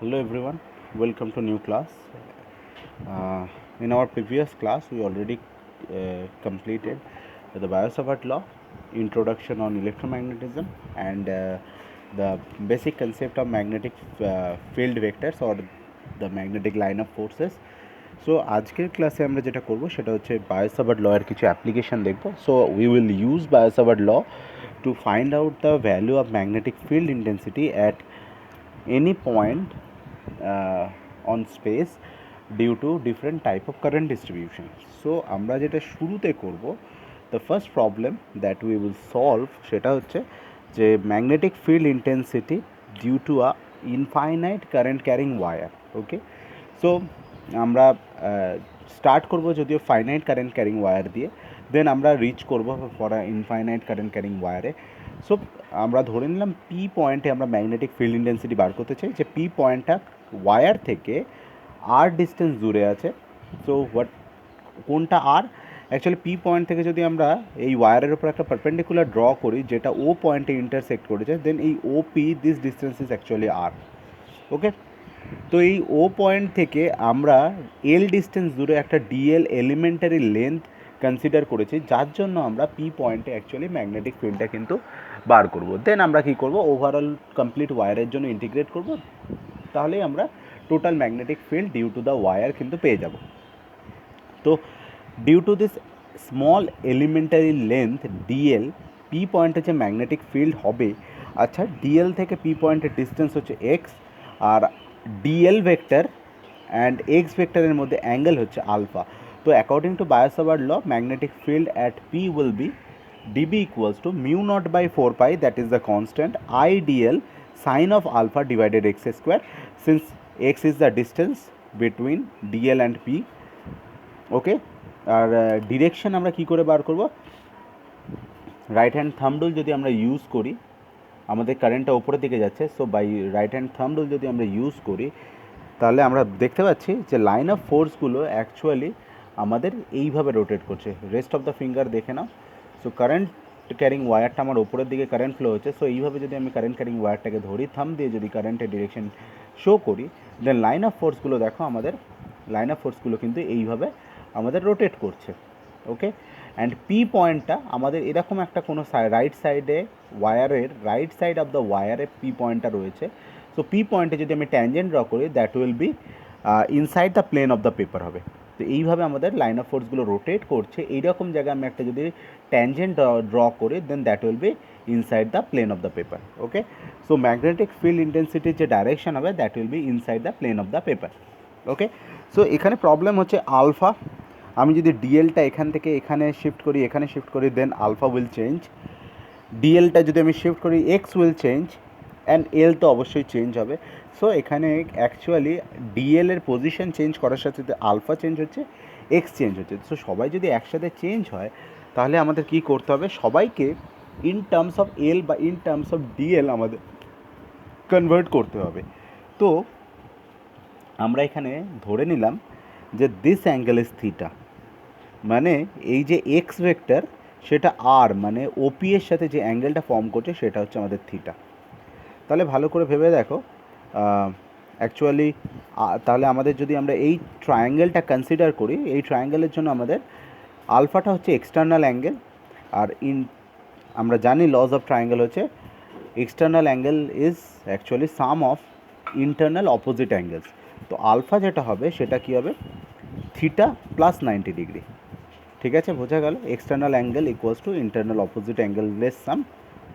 Hello everyone, welcome to new class. In our previous class, we already completed the Biot-Savart law, introduction on electromagnetism, and the basic concept of magnetic field vectors or the magnetic line of forces. So আজকের ক্লাসে আমরা যেটা করব সেটা হচ্ছে বায়োসাভার্ট ল এর কিছু application দেখব. So we will use Biot Savart law to find out the value of magnetic field intensity at any point on space due to different type of current distribution. So আমরা যেটা শুরুতে করব, the first problem that we will solve সেটা হচ্ছে যে magnetic field intensity due to a infinite current carrying wire. Okay, so আমরা start করব যদিও ফাইনাইট কারেন্ট ক্যারিং ওয়্যার দিয়ে, দেন আমরা রিচ করব ফর ইনফাইনাইট কারেন্ট ক্যারিং ওয়্যারে. সো আমরা ধরে নিলাম পি পয়েন্টে আমরা ম্যাগনেটিক ফিল্ড ইন্টেন্সিটি বার করতে চাই, যে পি পয়েন্টটা ওয়্যার থেকে আর ডিস্টেন্স দূরে আছে. সো কোনটা আর? অ্যাকচুয়ালি পি পয়েন্ট থেকে যদি আমরা এই ওয়্যারের উপর একটা পারপেন্ডিকুলার ড্র করি যেটা ও পয়েন্টে ইন্টারসেক্ট করেছে, দেন এই O P this distance is actually R. Okay, তো এই ও পয়েন্ট থেকে আমরা এল ডিস্টেন্স দূরে একটা ডিএল এলিমেন্টারি লেন্থ কনসিডার করেছি, যার জন্য আমরা পি পয়েন্টে অ্যাকচুয়ালি ম্যাগনেটিক ফিল্ডটা কিন্তু বার করব. দেন আমরা কী করব, ওভারঅল কমপ্লিট ওয়্যারের জন্য ইন্টিগ্রেট করব, তাহলেই আমরা total magnetic field due to the wire কিন্তু পেয়ে যাব. তো due to this small elementary length d l, P পয়েন্টে যে ম্যাগনেটিক ফিল্ড হবে, আচ্ছা ডিএল থেকে পি পয়েন্টের ডিস্টেন্স হচ্ছে এক্স, আর ডিএল ভেক্টর অ্যান্ড এক্স ভেক্টরের মধ্যে অ্যাঙ্গেল হচ্ছে আলফা. তো according to Biot Savart law, magnetic field at P will be dB equals to mu naught by 4 pi, that is the constant, I dl sine of alpha divided x square, since x is the distance between dl and p. Okay, আর direction আমরা কি করে বার করব? Right hand thumb rule যদি আমরা use করি, আমাদের কারেন্টটা ওপরের দিকে যাচ্ছে, so by right hand thumb rule যদি আমরা ইউজ করি, তাহলে আমরা দেখতে পাচ্ছি যে লাইন অফ ফোর্সগুলো অ্যাকচুয়ালি আমাদের এইভাবে রোটেট করছে. রেস্ট অফ দ্য ফিঙ্গার দেখে নাও. সো কারেন্ট ক্যারিং ওয়্যারটা আমার ওপরের দিকে কারেন্ট ফ্লো হচ্ছে, সো এইভাবে যদি আমি কারেন্ট ক্যারিং ওয়্যারটাকে ধরি, থাম দিয়ে যদি কারেন্টের ডিরেকশন শো করি, দেন লাইন অফ ফোর্সগুলো দেখো, আমাদের লাইন অফ ফোর্সগুলো কিন্তু এইভাবে আমাদের রোটেট করছে. ওকে, অ্যান্ড পি পয়েন্টটা আমাদের এরকম একটা কোনো রাইট সাইডে ওয়্যারের রাইট সাইড অফ দ্য ওয়্যারে পি পয়েন্টটা রয়েছে. সো পি পয়েন্টে যদি আমি ট্যানজেন্ট ড্র করি, that will be inside the plane of the paper হবে. তো এইভাবে আমাদের লাইন অফ ফোর্সগুলো রোটেট করছে. এইরকম জায়গায় আমি একটা যদি ট্যানজেন্ট ড্র করি, then that will be inside the plane of the paper. Okay, so magnetic field ইন্টেন্সিটির যে ডাইরেকশন হবে, that will be inside the plane of the paper. Okay, so এখানে প্রবলেম হচ্ছে আলফা. আমি যদি ডিএলটা এখান থেকে এখানে শিফট করি, এখানে শিফট করি, দেন আলফা উইল চেঞ্জ. ডিএলটা যদি আমি শিফট করি, x will change, and L তো অবশ্যই চেঞ্জ হবে. সো এখানে অ্যাকচুয়ালি ডিএল এর পজিশন চেঞ্জ করার সাথে সাথে আলফা চেঞ্জ হচ্ছে, এক্স চেঞ্জ হচ্ছে. সো সবাই যদি একসাথে চেঞ্জ হয়, তাহলে আমাদের কী করতে হবে? সবাইকে ইন টার্মস অফ এল বা ইন টার্মস অফ ডিএল আমাদের কনভার্ট করতে হবে. তো আমরা এখানে ধরে নিলাম যে দিস অ্যাঙ্গেল ইজ থিটা, মানে এই যে এক্স ভেক্টর সেটা আর, মানে ওপি এর সাথে যে অ্যাঙ্গেলটা ফর্ম করছে সেটা হচ্ছে আমাদের থিটা. তাহলে ভালো করে ভেবে দেখো, অ্যাকচুয়ালি তাহলে আমাদের যদি আমরা এই ট্রায়াঙ্গেলটা কনসিডার করি, এই ট্রায়াঙ্গেলের জন্য আমাদের আলফাটা হচ্ছে এক্সটার্নাল অ্যাঙ্গেল, আর আমরা জানি লজ অফ ট্রায়াঙ্গেল হচ্ছে external angle is actually sum of internal opposite angles. তো আলফা যেটা হবে সেটা কী হবে? Theta plus 90 degree. ঠিক আছে, বোঝা গেল? External angle equals to internal opposite angle less sum,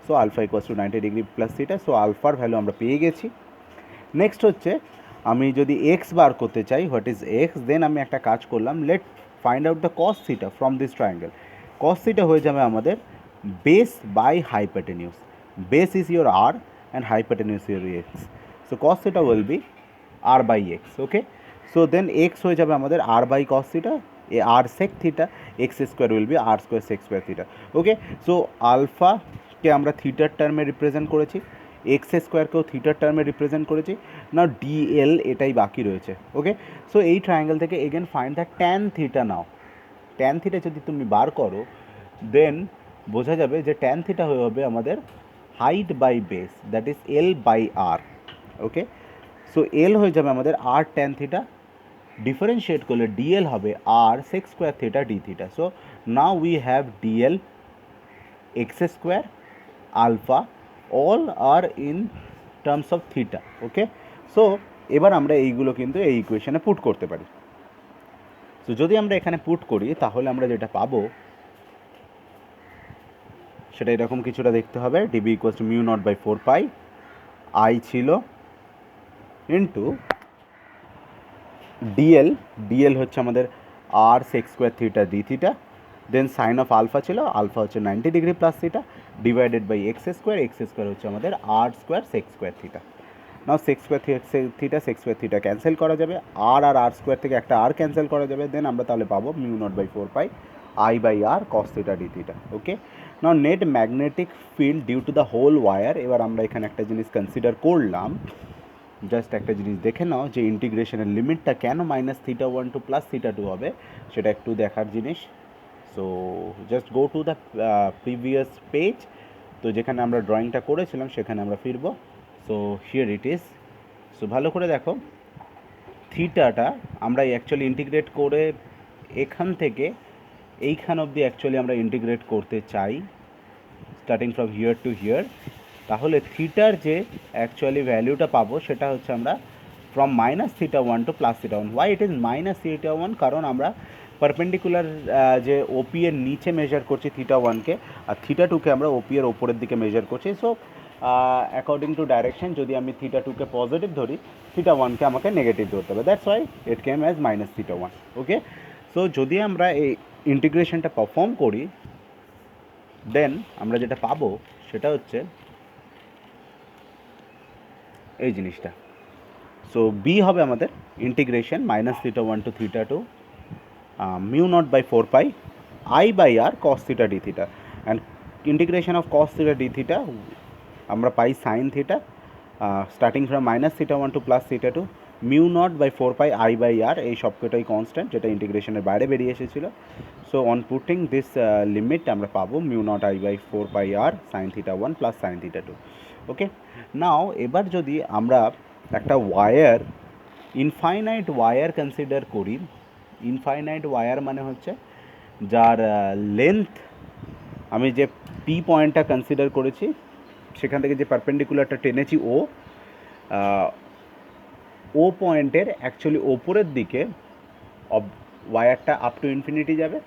so alpha equals to 90 degree plus theta. So আলফার ভ্যালু আমরা পেয়ে গেছি. নেক্সট হচ্ছে আমি যদি এক্স বার করতে চাই, হোয়াট ইজ এক্স, দেন আমি একটা কাজ করলাম, let find out the cos theta from this triangle. Cos theta হয়ে যাবে আমাদের base by hypotenuse. Base is your R and hypotenuse your X. So cos theta will be R by X. Okay, so then X হয়ে যাবে আমাদের R by cos theta, এ R sec theta, X square will be R square sec square theta. Okay, so আলফাকে আমরা থিটার টার্মে represent করেছি, x স্কোয়ারকেও থিটার টার্মে রিপ্রেজেন্ট করেছি, না ডিএল এটাই বাকি রয়েছে. ওকে, সো এই ট্রায়াঙ্গেল থেকে again find the tan theta now. Tan theta যদি তুমি বার করো, দেন বোঝা যাবে যে ট্যান থিটা হয়ে হবে আমাদের height by base, that is L by R. Okay, so L হয়ে যাবে আমাদের আর ট্যান থিটা, ডিফারেন্সিয়েট করলে ডিএল হবে R sec square theta D theta. So now we have DL x square alpha all R in terms of theta. Okay, so এবার আমরা এইগুলো কিন্তু এই ইকুয়েশনে পুট করতে পারি। সো যদি আমরা এখানে পুট করি তাহলে আমরা যেটা পাবো সেটা এরকম কিছুটা দেখতে হবে। DB equals to mu naught by 4 pi I ছিল ইন্টু ডিএল, ডিএল হচ্ছে আমাদের R sec square theta D theta, then sine of alpha ছিল, আলফা হচ্ছে 90 degree plus theta, divided by x square হচ্ছে আমাদের R square sec square theta. Now sec square theta cancel করা যাবে, R square থেকে একটা আর ক্যান্সেল করা যাবে, দেন আমরা তাহলে পাবো mu naught by 4 pi I by R cos theta D theta. Okay, now net magnetic field due to the whole wire. এবার আমরা এখানে একটা জিনিস কনসিডার করলাম, জাস্ট একটা জিনিস দেখে নাও যে ইন্টিগ্রেশনের লিমিটটা কেন -θ1 টু +θ2 হবে, সেটা একটু দেখার জিনিস। So just go to the previous page, তো যেখানে আমরা ড্রয়িংটা করেছিলাম সেখানে আমরা ফিরবো। So here it is. So ভালো করে দেখো, থিটাটা আমরা অ্যাকচুয়ালি ইন্টিগ্রেট করে এখান থেকে এইখান অবধি অ্যাকচুয়ালি আমরা ইন্টিগ্রেট করতে চাই, starting from here to here. তাহলে থিটার যে অ্যাকচুয়ালি ভ্যালুটা পাবো সেটা হচ্ছে আমরা from -θ1 to +θ1। Why it is -θ1? কারণ আমরা পারপেন্ডিকুলার যে ওপি এর নিচে মেজার করছি θ1কে, আর θ2কে আমরা ওপি এর ওপরের দিকে মেজার করছি। সো অ্যাকর্ডিং টু ডাইরেকশন যদি আমি θ2কে পজিটিভ ধরি, θ1কে আমাকে নেগেটিভ ধরতে হবে, that's why it came as -θ1। Okay, so যদি আমরা এই ইন্টিগ্রেশনটা পারফর্ম করি, দেন আমরা যেটা পাবো সেটা হচ্ছে এই জিনিসটা। সো বি হবে আমাদের integration -θ1 to θ2 mu naught by 4 pi I by R cos theta D theta, and integration of cos theta D theta আমরা পাই sine theta, starting from -θ1 to +θ2 mu naught by 4 pi I by R, এই সবকটাই constant যেটা ইন্টিগ্রেশনের বাইরে বেরিয়ে এসেছিলো। So on putting this limit আমরা পাবো mu naught I by 4 pi R sine θ1 plus sign θ2। ওকে, নাও এবার যদি আমরা একটা ওয়ার, ইনফাইনাইট ওয়ার কনসিডার করি, ইনফাইনাইট ওয়ার মানে হচ্ছে যার লেন্থ আমি যে পি পয়েন্টটা কনসিডার করেছি সেখান থেকে যে পারপেন্ডিকুলারটা টেনেছি ও পয়েন্টের অ্যাকচুয়ালি ওপরের দিকে ওয়ারটা আপ টু ইনফিনিটি যাবে,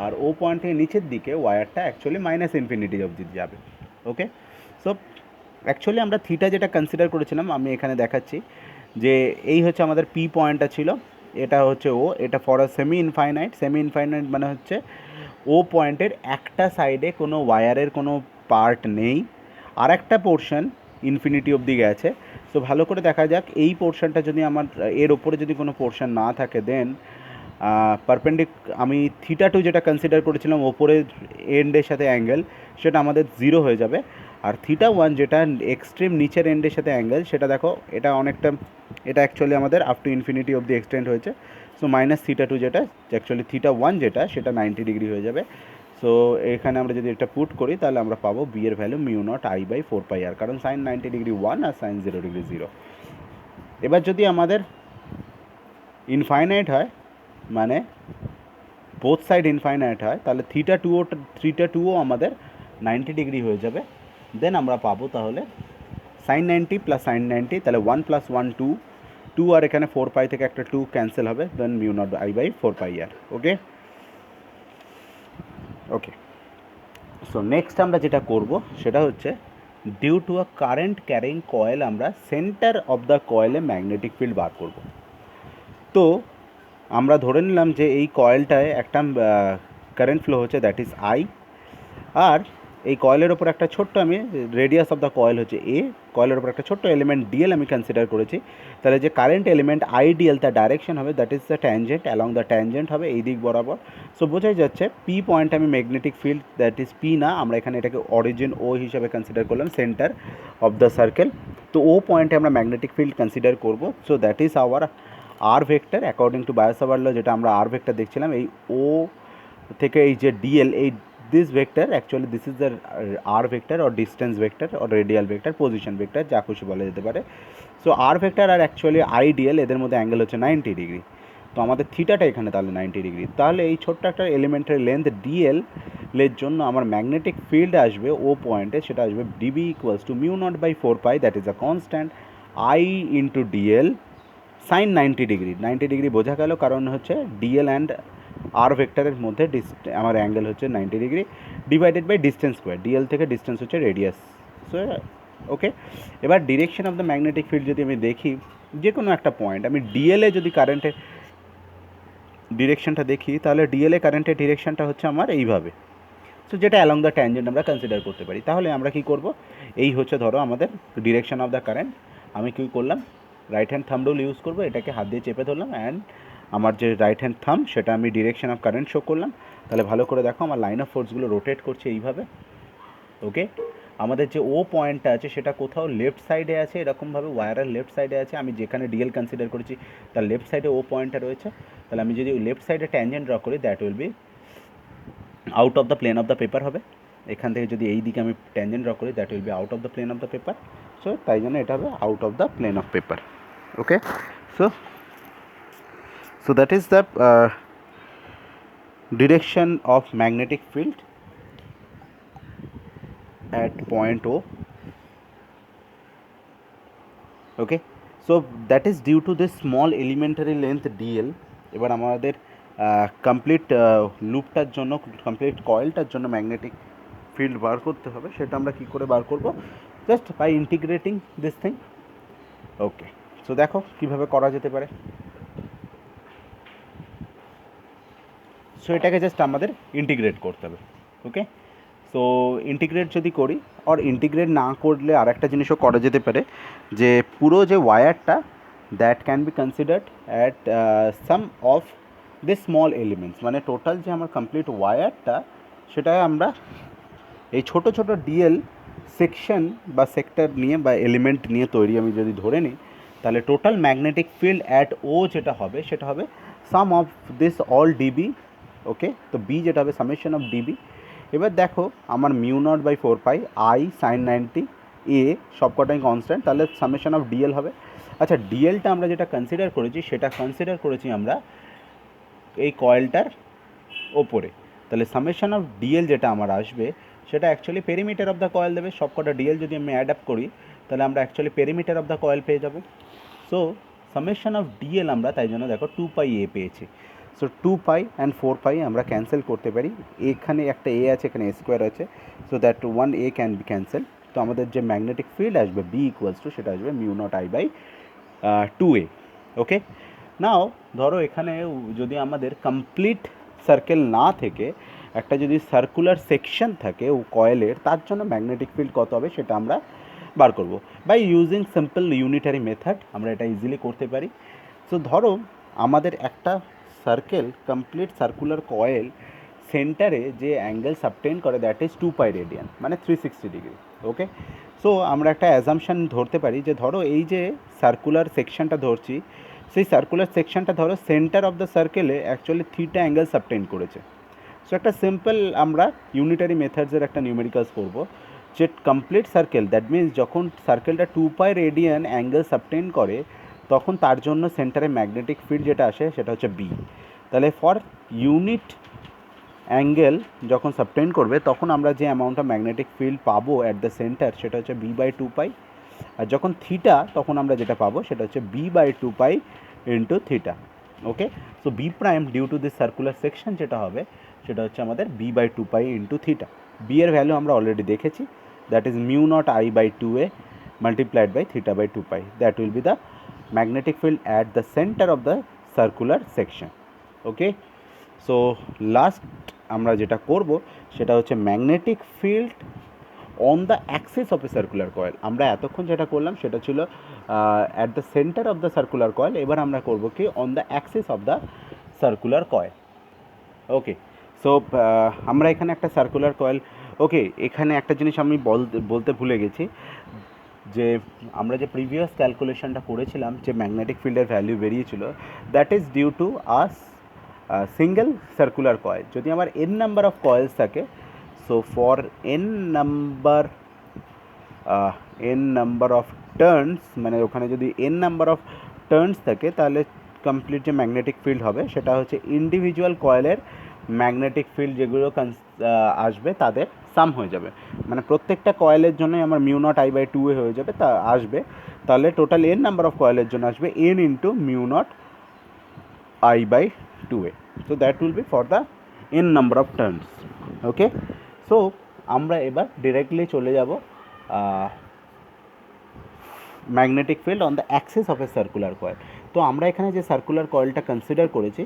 আর ও পয়েন্ট থেকে নিচের দিকে ওয়ারটা অ্যাকচুয়ালি -ইনফিনিটি অবধি যাবে। ওকে, সো অ্যাকচুয়ালি আমরা থিটা যেটা কনসিডার করেছিলাম আমি এখানে দেখাচ্ছি যে এই হচ্ছে আমাদের পি পয়েন্টটা ছিল, এটা হচ্ছে ও, এটা ফর আ সেমি ইনফাইনাইট মানে হচ্ছে ও পয়েন্টের একটা সাইডে কোনো ওয়ারের কোনো পার্ট নেই, আর একটা পোর্শন ইনফিনিটি অবধি গেছে। সো ভালো করে দেখা যাক, এই পোর্শনটা যদি আমার এর ওপরে যদি কোনো পোর্শন না থাকে, দেন আমি θ2 যেটা কনসিডার করেছিলাম ওপরের এন্ডের সাথে অ্যাঙ্গেল, সেটা আমাদের 0 হয়ে যাবে, আর θ1 যেটা এক্সট্রিম নিচের এন্ডের সাথে অ্যাঙ্গেল, সেটা দেখো এটা অনেকটা, এটা অ্যাকচুয়ালি আমাদের আপ টু ইনফিনিটি অবধি এক্সটেন্ড হয়েছে। সো -θ2 যেটা অ্যাকচুয়ালি θ1 যেটা সেটা 90 ডিগ্রি হয়ে যাবে। সো এখানে আমরা যদি এটা পুট করি তাহলে আমরা পাবো বি এর value mu naught I by 4 pi r, কারণ সাইন 90 ডিগ্রি 1 আর সাইন 0 ডিগ্রি 0। এবার যদি আমাদের ইনফাইনাইট হয়, মানে বোথ সাইড ইনফাইনাইট হয়, তাহলে θ2ও আমাদের 90 ডিগ্রি হয়ে যাবে। দেন আমরা পাবো তাহলে সাইন 90 প্লাস সাইন 90, তাহলে 1 + 1 2 আর এখানে 4 পাই থেকে একটা 2 ক্যান্সেল হবে, then mu naught I by 4 pi R. Okay, okay, so next আমরা যেটা করব সেটা হচ্ছে due to a current carrying coil আমরা সেন্টার অফ দ্য কয়েলে ম্যাগনেটিক ফিল্ড বার করব। তো আমরা ধরে নিলাম যে এই কয়েলটায় একটা কারেন্ট ফ্লো হচ্ছে, দ্যাট ইজ আই, আর এই কয়েলের ওপর একটা ছোট্ট আমি রেডিয়াস অফ দ্য কয়েল হচ্ছে এ, কয়েলের ওপর একটা ছোট্ট এলিমেন্ট ডিএল আমি কনসিডার করেছি। তাহলে যে কারেন্ট এলিমেন্ট আইডিএল তার ডাইরেকশন হবে that is the tangent, along the tangent হবে এই দিক বরাবর। সো বোঝাই যাচ্ছে পি পয়েন্ট আমি magnetic field, that is P না, আমরা এখানে এটাকে অরিজিন ও হিসাবে কনসিডার করলাম, সেন্টার অফ দ্য সার্কেল। তো ও পয়েন্টে আমরা ম্যাগনেটিক ফিল্ড কনসিডার করব। So that is our R vector according to Biot Savart law, যেটা আমরা আর ভেক্টর দেখছিলাম, এই ও থেকে এই যে ডিএল, এই this vector actually this is the r vector or distance vector or radial vector, position vector, যা খুশি বলা যেতে পারে। সো আর ভেক্টর আর অ্যাকচুয়ালি আইডিয়াল এদের মধ্যে অ্যাঙ্গেল হচ্ছে 90 ডিগ্রি। তো আমাদের থিটাটা এখানে তাহলে 90 ডিগ্রি। তাহলে এই ছোট্ট একটা এলিমেন্টের লেন্থ ডিএল এর জন্য আমার ম্যাগনেটিক ফিল্ড আসবে ও পয়েন্টে, সেটা আসবে d B equals to mu naught by 4 pi, that is a constant, I into d l sine 90 degree. 90 degree বোঝা গেল, কারণ হচ্ছে ডিএল অ্যান্ড আর ভেক্টরের মধ্যে আমার অ্যাঙ্গেল হচ্ছে 90 degree, divided by distance square. D l থেকে ডিস্টেন্স হচ্ছে রেডিয়াস। সো ওকে, এবার direction of the magnetic field যদি আমি দেখি, যে কোনো একটা পয়েন্ট আমি ডিএলএ যদি কারেন্টের ডিরেকশনটা দেখি, তাহলে ডিএলএ কারেন্টের ডিরেকশনটা হচ্ছে আমার এইভাবে। সো যেটা অ্যালং দ্য ট্যানজেন্ট আমরা কনসিডার করতে পারি। তাহলে আমরা কি করব, এই হচ্ছে ধরো আমাদের ডিরেকশন অফ দ্য কারেন্ট। আমি কী করলাম, right hand thumb rule use করবো, এটাকে হাত দিয়ে চেপে ধরলাম, অ্যান্ড আমার যে রাইট হ্যান্ড থাম্ব সেটা আমি ডিরেকশন অফ কারেন্ট শো করলাম। তাহলে ভালো করে দেখো আমার লাইন অফ ফোর্সগুলো রোটেট করছে এইভাবে। ওকে, আমাদের যে ও পয়েন্টটা আছে সেটা কোথাও লেফট সাইডে আছে, এরকমভাবে ওয়ারের লেফট সাইডে আছে। আমি যেখানে ডিএল কনসিডার করেছি তার লেফট সাইডে ও পয়েন্টটা রয়েছে। তাহলে আমি যদি লেফট সাইডে ট্যানজেন্ট ড্র করি, that will be out of the plane of the paper হবে। এখান থেকে যদি এই দিকে আমি ট্যানজেন্ট ড্র করি, that will be out of the plane of the paper. So তাই জন্য এটা হবে out of the plane of paper. Okay, so that is the direction of magnetic field at point O. Okay, so that is due to this small elementary length dl. এবার আমাদের complete লুপটার জন্য, complete কয়েলটার জন্য magnetic field বার করতে হবে। সেটা আমরা কী করে বার করব, just by integrating this thing. Okay, so দেখো কীভাবে করা যেতে পারে। সো এটাকে জাস্ট আমাদের ইন্টিগ্রেট করতে হবে। ওকে, সো ইন্টিগ্রেট যদি করি, আর ইন্টিগ্রেট না করলে আর একটা জিনিসও করা যেতে পারে, যে পুরো যে ওয়্যারটা, that can be considered at sum of this small elements. মানে টোটাল যে আমার কমপ্লিট ওয়্যারটা, সেটা আমরা এই ছোটো ছোটো ডিএল সেকশন বা সেক্টর নিয়ে বা এলিমেন্ট নিয়ে তৈরি আমি যদি ধরে নিই, তাহলে টোটাল ম্যাগনেটিক ফিল্ড অ্যাট ও যেটা হবে সেটা হবে সাম অফ দিস অল ডিবি। ওকে, তো বি যেটা হবে সামেশন অফ ডিবি। এবার দেখো আমার mu naught by 4 pi I sine 90 a সবকটাই কনস্ট্যান্ট, তাহলে সামেশন অফ ডিএল হবে। আচ্ছা, ডিএলটা আমরা যেটা কনসিডার করেছি, সেটা কনসিডার করেছি আমরা এই কয়েলটার ওপরে। তাহলে সামেশন অফ ডিএল যেটা আমার আসবে, সেটা actually perimeter of the coil দেবে। সবকটা ডিএল যদি আমি অ্যাড আপ করি, তাহলে আমরা actually perimeter of the coil পেয়ে যাব। সো সামেশন অফ ডিএল আমরা তাই জন্য দেখো 2 পাই এ পেয়েছি। সো 2 পাই অ্যান্ড 4 পাই আমরা ক্যান্সেল করতে পারি। এখানে একটা এ আছে, এখানে স্কোয়ার আছে, so that 1 a can be cancel. তো আমাদের যে ম্যাগনেটিক ফিল্ড আসবে বি ইকুয়ালস টু, সেটা আসবে mu naught I by 2a। Okay, now ধরো এখানে যদি আমাদের কমপ্লিট সার্কেল না থেকে একটা যদি সার্কুলার সেকশন থাকে ও কয়েলের, তার জন্য ম্যাগনেটিক ফিল্ড কত হবে সেটা আমরা বার করব by using simple unitary method. আমরা এটা ইজিলি করতে পারি। সো ধরো আমাদের একটা সার্কেল, কমপ্লিট সার্কুলার কয়েল, সেন্টারে যে অ্যাঙ্গেল সাবটেন করে, দ্যাট ইজ 2 পাই রেডিয়ান, মানে 360 ডিগ্রি। ওকে, সো আমরা একটা অ্যাজাম্পশান ধরতে পারি যে ধরো এই যে সার্কুলার সেকশনটা ধরছি, সেই সার্কুলার সেকশনটা ধরো সেন্টার অফ দ্য সার্কেলে অ্যাকচুয়ালি থিটা অ্যাঙ্গেল সাবটেন করেছে। সো একটা সিম্পল আমরা ইউনিটারি মেথডসের একটা নিউমেরিক্যালস করবো, যে কমপ্লিট সার্কেল, দ্যাট মিনস যখন সার্কেলটা 2 পাই রেডিয়ান অ্যাঙ্গেল সাবটেন করে, তখন তার জন্য সেন্টারে ম্যাগনেটিক ফিল্ড যেটা আসে সেটা হচ্ছে বি। তাহলে ফর ইউনিট অ্যাঙ্গেল যখন সাবটেন করবে, তখন আমরা যে অ্যামাউন্ট অফ ম্যাগনেটিক ফিল্ড পাবো অ্যাট দ্য সেন্টার, সেটা হচ্ছে বি বাই 2 পাই। আর যখন থিটা, তখন আমরা যেটা পাবো সেটা হচ্ছে B by 2 pi into theta. Okay, so B prime due to this circular section যেটা হবে, সেটা হচ্ছে আমাদের B by 2 pi into theta. B এর ভ্যালু আমরা অলরেডি দেখেছি, that is mu naught I by 2a multiplied by theta by 2 pi. That will be the magnetic field at the centre of the circular section. Okay, so last আমরা যেটা করব সেটা হচ্ছে magnetic field on the Axis of A circular coil. আমরা এতক্ষণ যেটা করলাম সেটা ছিল at the centre of the circular coil. এবার আমরা করব কি on the Axis of the circular coil. Okay, so আমরা এখানে একটা সার্কুলার কয়েল। ওকে, এখানে একটা জিনিস আমি বলতে ভুলে গেছি, যে আমরা যে প্রিভিয়াস ক্যালকুলেশনটা করেছিলাম, যে ম্যাগনেটিক ফিল্ডের ভ্যালু বেরিয়েছিল, that is due to us single circular coil. যদি আমার এন নাম্বার অফ কয়েলস থাকে, so for n number of turns, মানে ওখানে যদি n নাম্বার অফ টার্নস থাকে, তাহলে কমপ্লিট যে ম্যাগনেটিক ফিল্ড হবে সেটা হচ্ছে ইন্ডিভিজুয়াল কয়েলের ম্যাগনেটিক ফিল্ড যেগুলো আসবে তাদের সাম হয়ে যাবে। মানে প্রত্যেকটা কয়েলের জন্যই আমার মিউ নট আই বাই 2 হয়ে যাবে, তা আসবে, তাহলে টোটাল n নাম্বার অফ কয়েলের জন্য আসবে n into mu not I by 2a. So that will be for the n number of turns. Okay, so আমরা এবার ডিরেক্টলি চলে যাব magnetic field on the Axis of A circular coil. তো আমরা এখানে যে সার্কুলার কয়েলটা কনসিডার করেছি,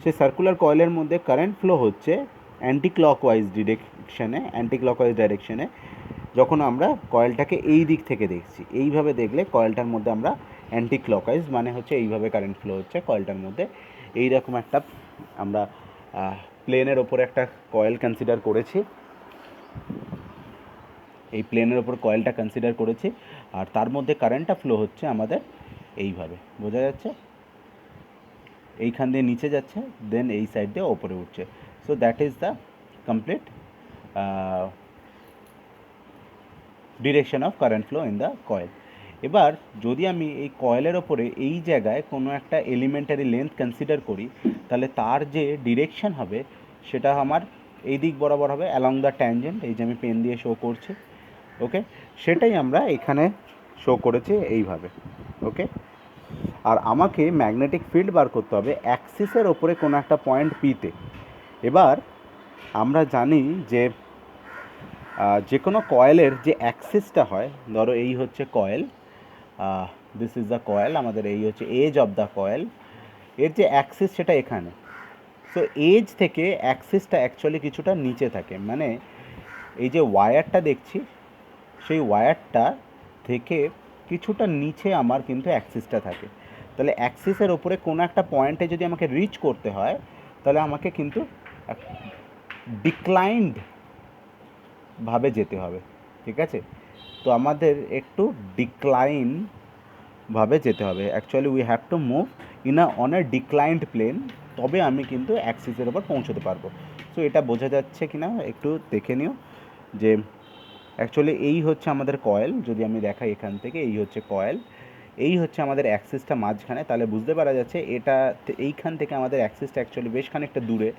সেই সার্কুলার কয়েলের মধ্যে কারেন্ট ফ্লো হচ্ছে অ্যান্টি ক্লকওয়াইজ ডাইরেকশনে। যখন আমরা কয়েলটাকে এই দিক থেকে দেখছি, এইভাবে দেখলে কয়েলটার মধ্যে আমরা অ্যান্টি ক্লকওয়াইজ মানে হচ্ছে এইভাবে কারেন্ট ফ্লো হচ্ছে কয়েলটার মধ্যে। এইরকম একটা আমরা প্লেনের ওপরে একটা কয়েল কনসিডার করেছি, এই প্লেনের ওপর কয়েলটা কনসিডার করেছি, আর তার মধ্যে কারেন্টটা ফ্লো হচ্ছে আমাদের এইভাবে, বোঝা যাচ্ছে, এইখান দিয়ে নিচে যাচ্ছে, দেন এই সাইড দিয়ে ওপরে উঠছে। So that is the complete direction of current flow in the coil. এবার যদি আমি এই কয়েলের ওপরে এই জায়গায় কোনো একটা এলিমেন্টারি লেন্থ কনসিডার করি, তাহলে তার যে ডিরেকশন হবে সেটা আমার এই দিক বরাবর হবে অ্যালং দ্য ট্যানজেন্ট, এই যে আমি পেন দিয়ে শো করছি। ওকে, সেটাই আমরা এখানে শো করেছি এইভাবে। ওকে, আর আমাকে ম্যাগনেটিক ফিল্ড বার করতে হবে অ্যাক্সিসের ওপরে কোনো একটা পয়েন্ট পিতে। এবার আমরা জানি যে যে কোনো কয়েলের যে অ্যাক্সিসটা হয়, ধরো এই হচ্ছে coil, this is the coil, আমাদের এই হচ্ছে এজ অফ দ্য কয়েল, এর যে অ্যাক্সিস সেটা এখানে। সো এজ থেকে অ্যাক্সিসটা অ্যাকচুয়ালি কিছুটা নিচে থাকে, মানে এই যে ওয়্যারটা দেখছি সেই ওয়্যারটা থেকে কিছুটা নিচে আমার কিন্তু অ্যাক্সিসটা থাকে। তাহলে অ্যাক্সিসের ওপরে কোনো একটা পয়েন্টে যদি আমাকে রিচ করতে হয়, তাহলে আমাকে কিন্তু ডিক্লাইন্ড ভাবে যেতে হবে, ঠিক আছে? তো আমাদের একটু ডিক্লাইন ভাবে যেতে হবে, actually we have to move on a declined plane, তবে আমি কিন্তু অ্যাক্সিসের ওপর পৌঁছতে পারবো। সো এটা বোঝা যাচ্ছে কি না একটু দেখে নিও, যে অ্যাকচুয়ালি এই হচ্ছে আমাদের কয়েল, যদি আমি দেখাই এখান থেকে, এই হচ্ছে কয়েল, এই হচ্ছে আমাদের অ্যাক্সিসটা মাঝখানে, তাহলে বুঝতে পারা যাচ্ছে এটা এইখান থেকে আমাদের অ্যাক্সিসটা অ্যাকচুয়ালি বেশ খানিকটা দূরে।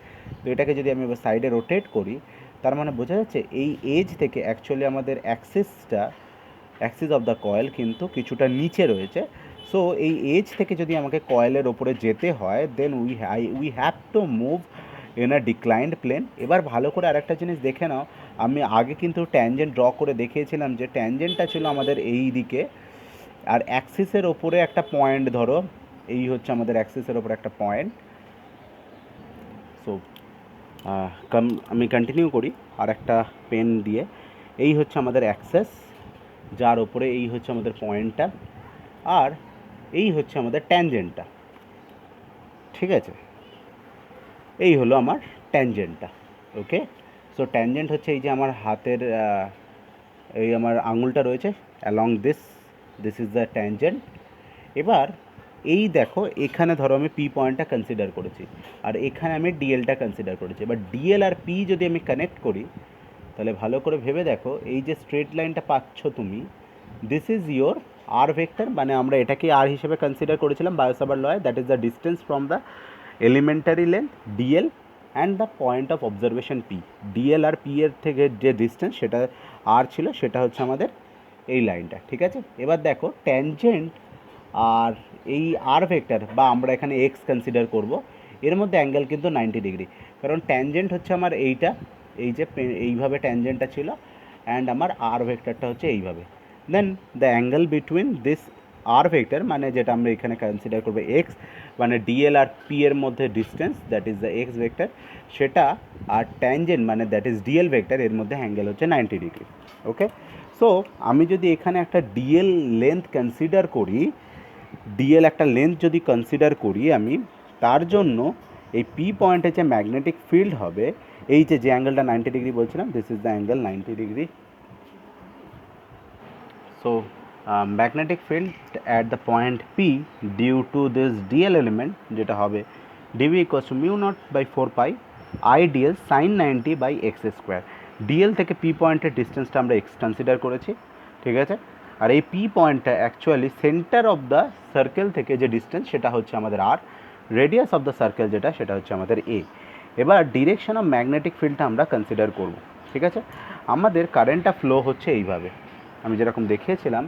তো এটাকে যদি আমি এবার সাইডে রোটেট করি, তার মানে বোঝা যাচ্ছে এই এজ থেকে অ্যাকচুয়ালি আমাদের অ্যাক্সিস অফ দ্য কয়েল কিন্তু কিছুটা নিচে রয়েছে। সো এই এজ থেকে যদি আমাকে কয়েলের ওপরে যেতে হয়, then we have to move in a declined plane. এবার ভালো করে আরেকটা জিনিস দেখে নাও, আমি আগে কিন্তু ট্যানজেন্ট ড্র করে দেখিয়েছিলাম যে ট্যানজেন্টটা ছিল আমাদের এই দিকে, আর অ্যাক্সিসের ওপরে একটা পয়েন্ট, ধরো এই হচ্ছে আমাদের অ্যাক্সিসের ওপরে একটা পয়েন্ট। সো আমি কন্টিনিউ করি আর একটা পেন দিয়ে। এই হচ্ছে আমাদের অ্যাক্সেস, যার ওপরে এই হচ্ছে আমাদের পয়েন্টটা, আর এই হচ্ছে আমাদের ট্যানজেন্টটা, ঠিক আছে? এই হলো আমার ট্যানজেন্টটা। ওকে, সো ট্যানজেন্ট হচ্ছে এই যে আমার হাতের এই আমার আঙুলটা রয়েছে, along this is the tangent. এবার এই দেখো, এখানে ধরো আমি পি পয়েন্টটা কনসিডার করেছি, আর এখানে আমি ডিএলটা কনসিডার করেছি। এবার ডিএল আর পি যদি আমি কানেক্ট করি, তাহলে ভালো করে ভেবে দেখো, এই যে স্ট্রেট লাইনটা পাচ্ছ তুমি, this is your R vector, মানে আমরা এটাকে আর হিসেবে কনসিডার করেছিলাম বায়োসাভার্ট লয়ে, that is the distance from the elementary length d l and the point of observation P. D l আর পি এর থেকে যে ডিস্টেন্স সেটা আর ছিল, সেটা হচ্ছে আমাদের এই লাইনটা, ঠিক আছে? এবার দেখো ট্যানজেন্ট আর এই আর ভেক্টর, বা আমরা এখানে এক্স কনসিডার করব, এর মধ্যে অ্যাঙ্গেল কিন্তু 90 ডিগ্রি, কারণ ট্যানজেন্ট হচ্ছে আমার এইটা, এই যে এইভাবে ট্যানজেন্টটা ছিল, অ্যান্ড আমার আর ভেক্টরটা হচ্ছে এইভাবে। Then the angle between this R vector, মানে যেটা আমরা এখানে কনসিডার করবো এক্স, মানে ডিএল আর পি এর মধ্যে distance, that is the x vector, সেটা, আর ট্যানজেন্ট মানে দ্যাট ইজ ডিএল ভেক্টর, এর মধ্যে অ্যাঙ্গেল হচ্ছে 90 ডিগ্রি। ওকে, সো আমি যদি এখানে একটা ডিএল লেন্থ কনসিডার করি, ডিএল একটা লেন্থ যদি কনসিডার করি আমি, তার জন্য এই পি পয়েন্টে যে ম্যাগনেটিক ফিল্ড হবে, এই যে অ্যাঙ্গেলটা 90 ডিগ্রি বলছিলাম, this is the angle 90 degree. So magnetic field at the point P due to this d l element, যেটা হবে d B equals to mu naught by 4 pi I d l sine 90 by x square. D l থেকে P পয়েন্টের ডিস্টেন্সটা আমরা x consider করেছি, ঠিক আছে? আর এই পি পয়েন্টটা actually centre of the circle থেকে যে ডিস্টেন্স সেটা হচ্ছে আমাদের আর, রেডিয়াস অফ দ্য সার্কেল যেটা সেটা হচ্ছে আমাদের এ। এবার ডিরেকশন অফ ম্যাগনেটিক ফিল্ডটা আমরা কনসিডার করব, ঠিক আছে। আমাদের কারেন্টটা ফ্লো হচ্ছে এইভাবে, আমি যেরকম দেখিয়েছিলাম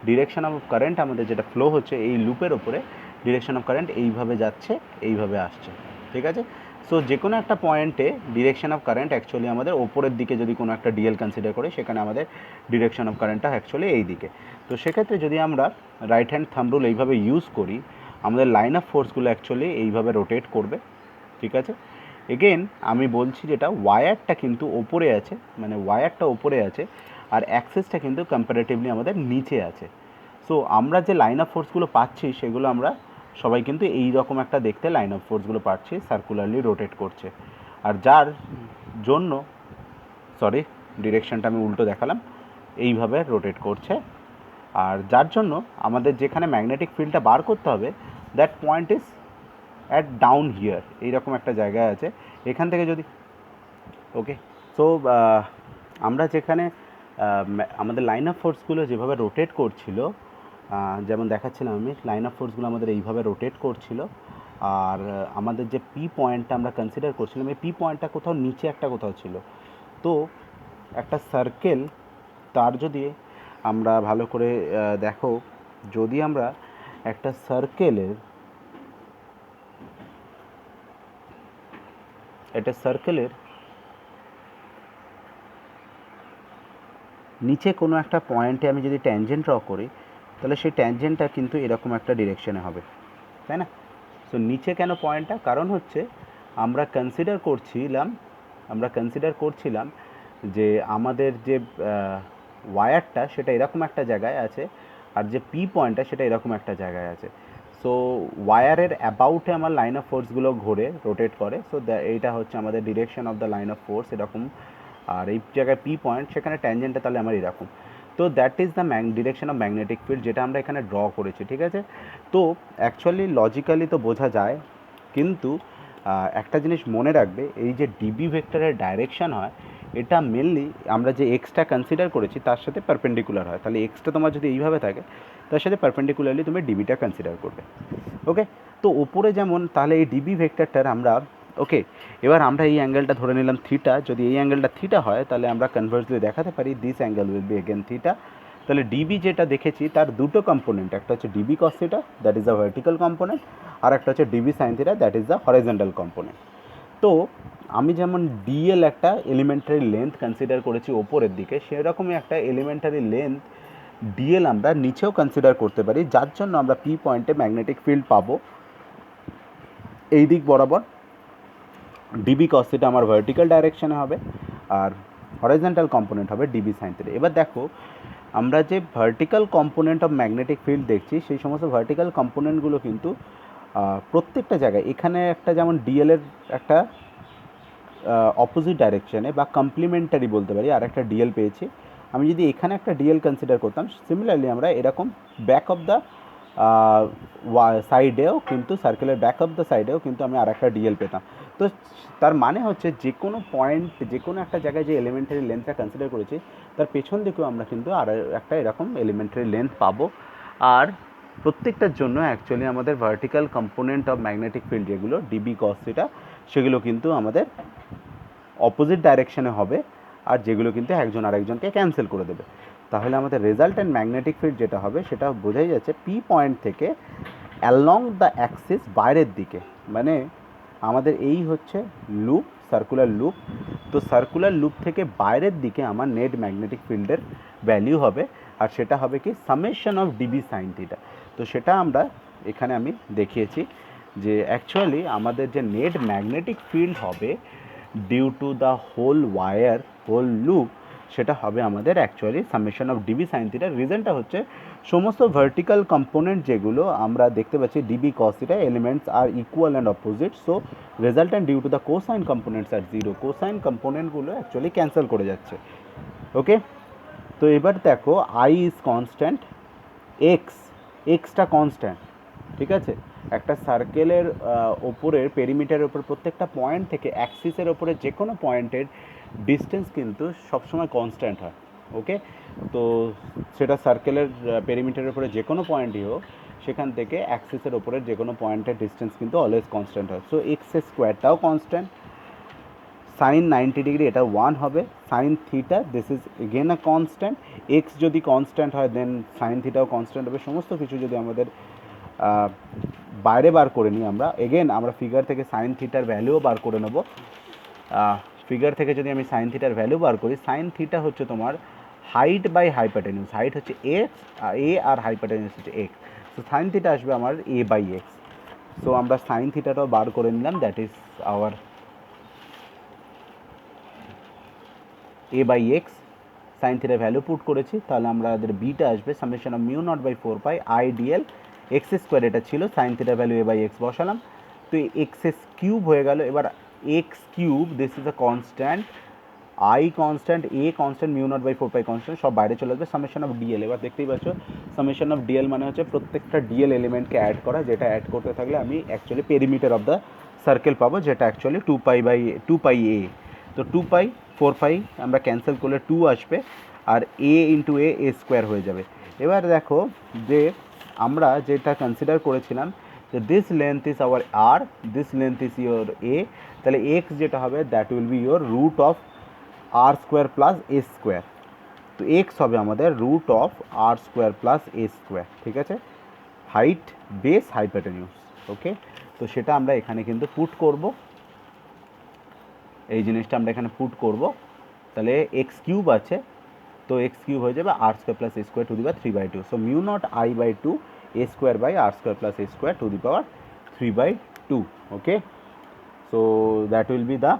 ডিরেকশন অফ কারেন্ট আমাদের যেটা ফ্লো হচ্ছে এই লুপের ওপরে, ডিরেকশন অফ কারেন্ট এইভাবে যাচ্ছে এইভাবে আসছে, ঠিক আছে। সো যে কোনো একটা পয়েন্টে ডিরেকশন অফ কারেন্ট অ্যাকচুয়ালি আমাদের ওপরের দিকে যদি কোনো একটা ডিএল কনসিডার করি সেখানে আমাদের ডিরেকশন অফ কারেন্টটা অ্যাকচুয়ালি এই দিকে। তো সেক্ষেত্রে যদি আমরা রাইট হ্যান্ড থাম্ব রুল এইভাবে ইউজ করি, আমাদের লাইন অফ ফোর্সগুলো অ্যাকচুয়ালি এইভাবে রোটেট করবে, ঠিক আছে। এগেন আমি বলছি যেটা ওয়ারটা কিন্তু ওপরে আছে, মানে ওয়ারটা ওপরে আছে আর অ্যাক্সেসটা কিন্তু কম্পারেটিভলি আমাদের নিচে আছে। সো আমরা যে লাইন অফ ফোর্সগুলো পাচ্ছি সেগুলো আমরা সবাই কিন্তু এই রকম একটা দেখতে লাইন অফ ফোর্সগুলো পাচ্ছি, সার্কুলারলি রোটেট করছে। আর যার জন্য ডিরেকশনটা আমি উল্টো দেখালাম, এইভাবে রোটেট করছে। আর যার জন্য আমাদের যেখানে ম্যাগনেটিক ফিল্ডটা বার করতে হবে, that point is at dawn here, এইরকম একটা জায়গায় আছে। এখান থেকে যদি ওকে, সো আমরা যেখানে আমাদের লাইন অফ ফোর্সগুলো যেভাবে রোটেট করছিল, যেমন দেখাচ্ছিলাম আমি, লাইন অফ ফোর্সগুলো আমাদের এইভাবে রোটেট করছিল। আর আমাদের যে পি পয়েন্টটা আমরা কনসিডার করছিলাম, এই পি পয়েন্টটা কোথাও নিচে একটা কোথাও ছিল। তো একটা সার্কেল, তার যদি আমরা ভালো করে দেখো, যদি আমরা একটা সার্কেলের নিচে কোনো একটা পয়েন্টে আমি যদি ট্যানজেন্ট ড্র করি, তাহলে সেই ট্যানজেন্টটা কিন্তু এরকম একটা ডিরেকশনে হবে, তাই না? সো নিচে কেন পয়েন্টটা, কারণ হচ্ছে আমরা কনসিডার করছিলাম যে আমাদের যে ওয়্যারটা সেটা এরকম একটা জায়গায় আছে আর যে পি পয়েন্টটা সেটা এরকম একটা জায়গায় আছে। সো ওয়্যারের অ্যাবাউটে আমার লাইন অফ ফোর্সগুলো ঘোরে, রোটেট করে। সো এইটা হচ্ছে আমাদের direction of the line of force এরকম। আর এই জায়গায় পি পয়েন্ট, সেখানে ট্যানজেন্টটা তাহলে আমার এরকম। তো that is the direction of magnetic field, যেটা আমরা এখানে ড্র করেছি, ঠিক আছে। তো অ্যাকচুয়ালি লজিক্যালি তো বোঝা যায়, কিন্তু একটা জিনিস মনে রাখবে, এই যে ডিবি ভেক্টরের ডাইরেকশন হয়, এটা মেনলি আমরা যে এক্সটা কনসিডার করেছি তার সাথে পারপেন্ডিকুলার হয়। তাহলে এক্সটা তোমার যদি এইভাবে থাকে, তার সাথে পারপেন্ডিকুলারলি তুমি ডিবিটা কনসিডার করবে, ওকে। তো ওপরে যেমন, তাহলে এই ডিবি ভেক্টরটার আমরা ওকে, এবার আমরা এই অ্যাঙ্গেলটা ধরে নিলাম থিটা। যদি এই অ্যাঙ্গেলটা থিটা হয়, তাহলে আমরা কনভার্সলি দেখাতে পারি this angle will be again theta. তাহলে ডিবি যেটা দেখেছি তার দুটো কম্পোনেন্ট, একটা হচ্ছে dB cos theta, that is the vertical component, আর একটা হচ্ছে dB sine theta, that is the horizontal component. তো আমি যেমন ডিএল একটা এলিমেন্টারি লেন্থ কনসিডার করেছি ওপরের দিকে, সেরকমই একটা এলিমেন্টারি লেন্থ ডিএল আমরা নিচেও কনসিডার করতে পারি, যার জন্য আমরা পি পয়েন্টে ম্যাগনেটিক ফিল্ড পাবো এই দিক বরাবর। ডিবি কস থিটা আমার ভার্টিক্যাল ডাইরেকশনে হবে আর হরিজন্টাল কম্পোনেন্ট হবে ডিবি সাইন থিটা। এবার দেখো, আমরা যে vertical component of magnetic field দেখছি, সেই সমস্ত ভার্টিক্যাল কম্পোনেন্টগুলো কিন্তু প্রত্যেকটা জায়গায়, এখানে একটা যেমন ডিএলের একটা অপোজিট ডাইরেকশানে বা কমপ্লিমেন্টারি বলতে পারি আর একটা ডিএল পেয়েছি। আমি যদি এখানে একটা ডিএল কনসিডার করতাম, সিমিলারলি আমরা এরকম ব্যাক অফ দ্য সাইডেও কিন্তু, সার্কেলের ব্যাক অফ দ্য সাইডেও কিন্তু আমি আর একটা ডিএল পেতাম। তো তার মানে হচ্ছে যে কোনো পয়েন্ট, যে কোনো একটা জায়গায় যে এলিমেন্টারি লেন্থটা কনসিডার করেছি, তার পেছন দিকেও আমরা কিন্তু আর একটা এরকম এলিমেন্টারি লেন্থ পাবো। আর প্রত্যেকটার জন্য অ্যাকচুয়ালি আমাদের vertical component of magnetic field যেগুলো ডিবি কস থিটা, সেগুলো কিন্তু আমাদের অপোজিট ডাইরেকশনে হবে, আর যেগুলো কিন্তু একজন আরেকজনকে ক্যান্সেল করে দেবে। তাহলে আমাদের রেজাল্টেন্ট ম্যাগনেটিক ফিল্ড যেটা হবে সেটা বোঝাই যাচ্ছে পি পয়েন্ট থেকে অ্যালং দ্য অ্যাক্সিস বাইরের দিকে, মানে আমাদের এই হচ্ছে লুপ, সার্কুলার লুপ। তো সার্কুলার লুপ থেকে বাইরের দিকে আমার নেট ম্যাগনেটিক ফিল্ডের ভ্যালিউ হবে, আর সেটা হবে কি summation of dB sine theta. তো সেটা আমরা এখানে আমি দেখিয়েছি যে অ্যাকচুয়ালি আমাদের যে নেট ম্যাগনেটিক ফিল্ড হবে due to the whole wire, whole loop, সেটা হবে আমাদের actually summation of dB sine theta. রিজনটা হচ্ছে সমস্ত ভার্টিক্যাল কম্পোনেন্ট যেগুলো আমরা দেখতে পাচ্ছি dB cos theta, elements are equal and opposite, so resultant due to the cosine components are zero, cosine কম্পোনেন্টগুলো অ্যাকচুয়ালি ক্যান্সেল করে যাচ্ছে, ওকে। তো এবার দেখো, আই ইজ কনস্ট্যান্ট, এক্সটা কনস্ট্যান্ট, ঠিক আছে। একটা সার্কেলের ওপরের পেরিমিটারের ওপর প্রত্যেকটা পয়েন্ট থেকে অ্যাক্সিসের ওপরে যে কোনো পয়েন্টের ডিস্টেন্স কিন্তু সবসময় কনস্ট্যান্ট হয়, ওকে, তো সেটা সার্কেলের পেরিমিটারের উপরে যে কোনো পয়েন্টই হোক, সেখান থেকে অ্যাক্সিসের ওপরের যে কোনো পয়েন্টের ডিস্টেন্স কিন্তু অলওয়েজ কনস্ট্যান্ট হয়। সো এক্স স্কোয়ারটাও কনস্ট্যান্ট, সাইন 90 ডিগ্রি এটা 1 হবে, sine theta this is again a constant, x যদি কনস্ট্যান্ট হয় দেন সাইন থিটাও কনস্ট্যান্ট হবে। সমস্ত কিছু যদি আমাদের বাইরে বার করে নিই আমরা, এগেন আমরা ফিগার থেকে সাইন থিটার ভ্যালুও বার করে নেব। ফিগার থেকে যদি আমি সাইন থিটার ভ্যালু বার করি, সাইন থিটা হচ্ছে তোমার হাইট বাই হাইপোটেনিউস, হাইট হচ্ছে এক্স এ আর হাইপোটেনিউস হচ্ছে এক্স, সো সাইন থিটা আসবে আমার এ বাই এক্স। সো আমরা সাইন থিটাটাও বার করে নিলাম, that is our a by x. Sine থিটার ভ্যালু পুট করেছি, তাহলে আমাদের বিটা আসবে summation of mu naught by 4 pi I d l x square, এটা ছিল সাইন থিটার ভ্যালু এ বাই এক্স বসালাম, তো এক্স কিউব হয়ে গেল। এবার x cube this is a constant, I constant, a constant, mu naught by 4 pi constant, সব বাইরে চলে আসবে, সামেশন অফ ডিএল। এবার দেখতেই পাচ্ছ সামেশন অফ ডিএল মানে হচ্ছে প্রত্যেকটা ডিএল এলিমেন্টকে অ্যাড করা, যেটা অ্যাড করতে থাকলে আমি actually perimeter of the circle পাবো, যেটা অ্যাকচুয়ালি 2 পাই এ। তো 2 পাই 4 পাই আমরা ক্যান্সেল করলে 2 আসবে, আর এ ইন্টু এ স্কোয়ার হয়ে যাবে। এবার দেখো যে আমরা যেটা কনসিডার করেছিলাম যে this length is our R, this length is your a, তাহলে এক্স যেটা হবে that will be your root of R square plus a square. তো এক্স হবে আমাদের root of R square plus a square, ঠিক আছে, হাইট বেস হাইপোটেনিউস। ওকে, তো সেটা আমরা এখানে কিন্তু পুট করব, এই জিনিসটা আমরা এখানে পুট করব, তাহলে এক্স কিউব আছে, তো এক্স কিউব হয়ে যাবে R square plus a square to the power 3/2, so mu naught I by 2 a square by R square plus a square to the power 3/2। Okay, so that will be the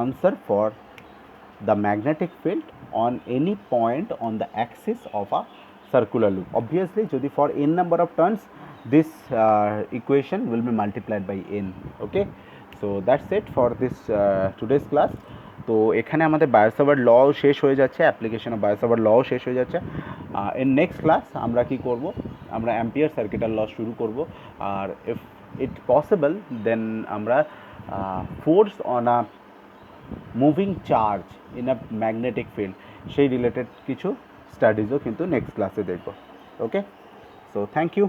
answer for the magnetic field on any point on the axis of a circular loop. Obviously jodi for n number of turns this equation will be multiplied by n. Okay, so that's it for this today's class. তো এখানে আমাদের বায়োসাভার্ট লও শেষ হয়ে যাচ্ছে, application of বায়োসাভার্ট লও শেষ হয়ে যাচ্ছে। এর নেক্সট ক্লাস আমরা কি করব, আমরা অ্যাম্পিয়ার সার্কিটাল ল শুরু করব, আর ইফ ইট পসিবল দেন আমরা force on a moving charge in a magnetic field সেই রিলেটেড কিছু স্টাডিজও কিন্তু নেক্সট ক্লাসে দেখব। ওকে, সো থ্যাংক ইউ।